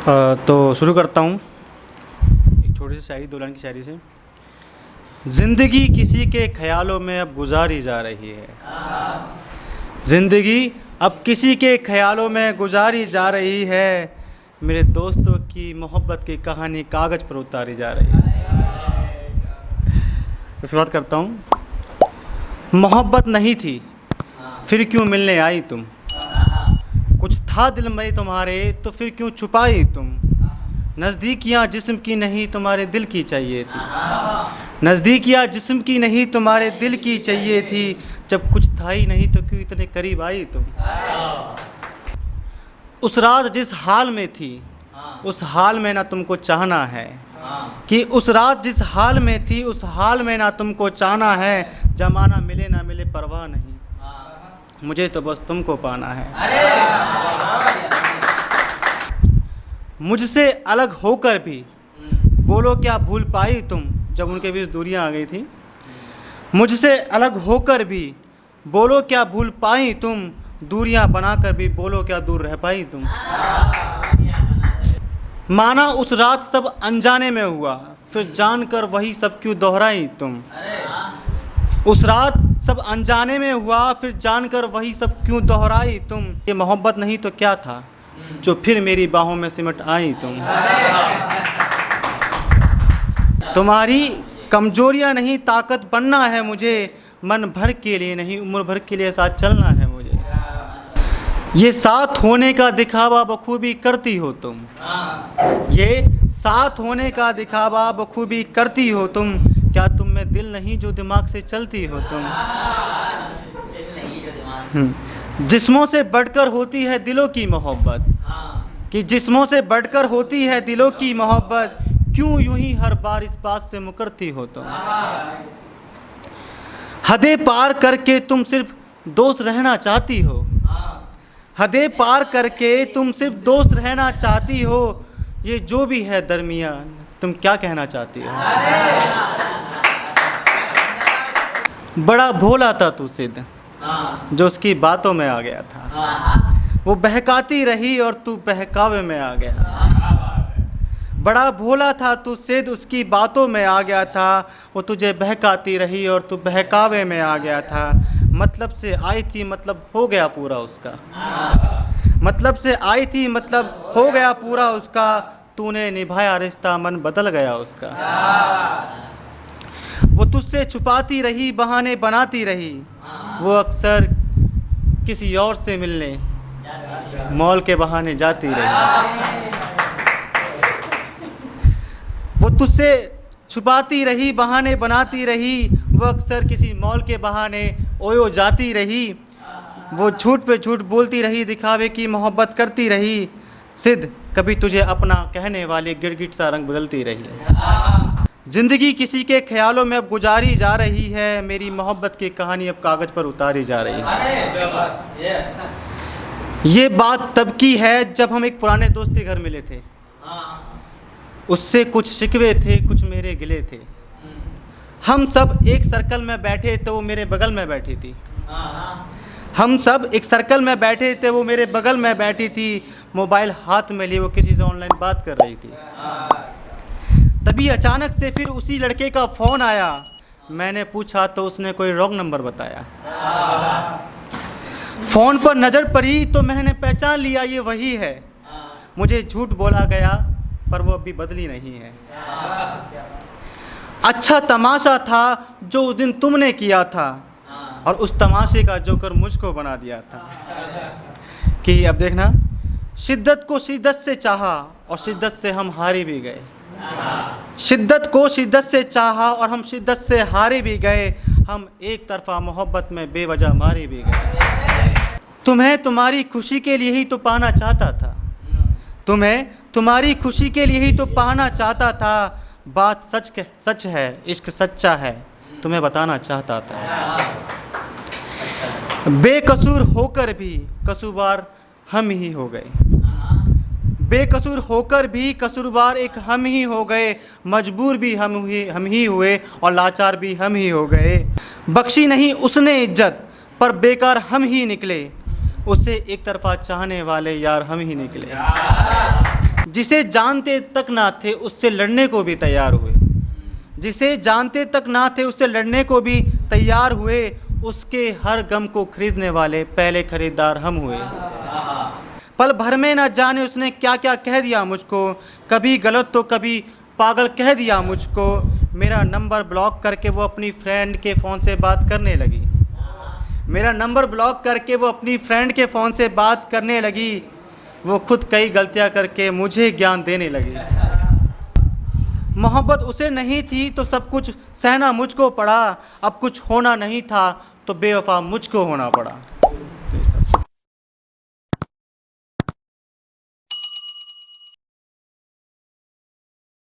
तो शुरू करता हूँ एक छोटी सी शायरी, दो लाइन की शायरी से। ज़िंदगी किसी के ख्यालों में अब गुजारी जा रही है, ज़िंदगी अब किसी के ख्यालों में गुजारी जा रही है। मेरे दोस्तों की मोहब्बत की कहानी कागज़ पर उतारी जा रही है। तो शुरुआत करता हूँ। मोहब्बत नहीं थी फिर क्यों मिलने आई तुम, कुछ था दिल में तुम्हारे तो फिर क्यों छुपाई तुम। नज़दीकियाँ जिस्म की नहीं तुम्हारे दिल की चाहिए थी, नज़दीकियाँ जिस्म की नहीं तुम्हारे दिल की चाहिए थी। जब कुछ था ही नहीं तो क्यों इतने करीब आई तुम। उस रात जिस हाल में थी उस हाल में ना तुमको चाहना है, कि उस रात जिस हाल में थी उस हाल में ना तुमको चाहना है। ज़माना मिले ना मिले परवाह नहीं, मुझे तो बस तुमको पाना है। मुझसे अलग होकर भी बोलो क्या भूल पाई तुम, जब उनके बीच दूरियां आ गई थी। मुझसे अलग होकर भी बोलो क्या भूल पाई तुम, दूरियां बनाकर भी बोलो क्या दूर रह पाई तुम। माना उस रात सब अनजाने में हुआ, फिर जानकर वही सब क्यों दोहराई तुम। उस रात सब अनजाने में हुआ, फिर जानकर वही सब क्यों दोहराई तुम। ये मोहब्बत नहीं तो क्या था जो फिर मेरी बाहों में सिमट आई तुम। तुम्हारी कमजोरियां नहीं ताकत बनना है मुझे, मन भर के लिए नहीं उम्र भर के लिए साथ चलना है मुझे। ये साथ होने का दिखावा बखूबी करती हो तुम, ये साथ होने का दिखावा बखूबी करती हो तुम। क्या तुम में दिल नहीं जो दिमाग से चलती हो तुम। जिस्मों से बढ़कर होती है दिलों की मोहब्बत, कि जिस्मों से बढ़कर होती है दिलों की मोहब्बत। क्यों यूं ही हर बार इस बात से मुकरती हो तुम। हदें पार करके तुम सिर्फ दोस्त रहना चाहती हो, हदें पार करके तुम सिर्फ दोस्त रहना चाहती हो। ये जो भी है दरमियान तुम क्या कहना चाहती हो। बड़ा भोला था तू सिद्ध जो उसकी बातों में आ गया था, वो बहकाती रही और तू बहकावे में आ गया। बड़ा भोला था तू सिद्ध उसकी बातों में आ गया था, वो तुझे बहकाती रही और तू बहकावे में आ गया था। मतलब से आई थी मतलब हो गया पूरा उसका, मतलब से आई थी मतलब हो गया पूरा उसका। तूने निभाया रिश्ता मन बदल गया उसका। वो तुझसे छुपाती रही बहाने बनाती रही, वो अक्सर किसी और से मिलने मॉल के बहाने जाती रही। वो तुझसे छुपाती रही बहाने बनाती रही, वो अक्सर किसी मॉल के बहाने ओयो जाती रही। वो झूठ पे झूठ बोलती रही, दिखावे की मोहब्बत करती रही। सिद्ध कभी तुझे अपना कहने वाली गिरगिट सा रंग बदलती रही। ज़िंदगी किसी के ख्यालों में अब गुजारी जा रही है, मेरी मोहब्बत की कहानी अब कागज़ पर उतारी जा रही है। ये बात तब की है जब हम एक पुराने दोस्त के घर मिले थे। उससे कुछ शिकवे थे कुछ मेरे गिले थे। हम सब एक सर्कल में बैठे तो वो मेरे बगल में बैठी थी, हम सब एक सर्कल में बैठे थे वो मेरे बगल में बैठी थी। मोबाइल हाथ में लिए वो किसी से ऑनलाइन बात कर रही थी। तभी अचानक से फिर उसी लड़के का फ़ोन आया। मैंने पूछा तो उसने कोई रॉन्ग नंबर बताया। फ़ोन पर नज़र पड़ी तो मैंने पहचान लिया ये वही है। मुझे झूठ बोला गया पर वो अभी बदली नहीं है। अच्छा तमाशा था जो उस दिन तुमने किया था, और उस तमाशे का जोकर मुझको बना दिया था। कि अब देखना, शिद्दत को शिद्दत से चाहा और शिद्दत से हम हारे भी गए। शिद्दत को शिद्दत से चाहा और हम शिद्दत से हारे भी गए। हम एक तरफा मोहब्बत में बेवजह मारे भी गए। तुम्हें तुम्हारी खुशी के लिए ही तो पाना चाहता था, तुम्हें तुम्हारी खुशी के लिए ही तो पाना चाहता था। बात सच है इश्क सच्चा है, तुम्हें बताना चाहता था। बेकसूर होकर भी कसूरवार हम ही हो गए, बेकसूर होकर भी कसूरवार एक हम ही हो गए। मजबूर भी हम ही हुए और लाचार भी हम ही हो गए। बख्शी नहीं उसने इज्जत पर बेकार हम ही निकले, उससे एक तरफा चाहने वाले यार हम ही निकले। जिसे जानते तक ना थे उससे लड़ने को भी तैयार हुए, जिसे जानते तक ना थे उससे लड़ने को भी तैयार हुए, उसके हर गम को खरीदने वाले पहले खरीदार हम हुए। पल भर में न जाने उसने क्या क्या कह दिया मुझको, कभी गलत तो कभी पागल कह दिया मुझको। मेरा नंबर ब्लॉक करके वो अपनी फ्रेंड के फ़ोन से बात करने लगी, मेरा नंबर ब्लॉक करके वो अपनी फ्रेंड के फ़ोन से बात करने लगी। वो खुद कई गलतियां करके मुझे ज्ञान देने लगी। मोहब्बत उसे नहीं थी तो सब कुछ सहना मुझको पड़ा, अब कुछ होना नहीं था तो बेवफा मुझको होना पड़ा।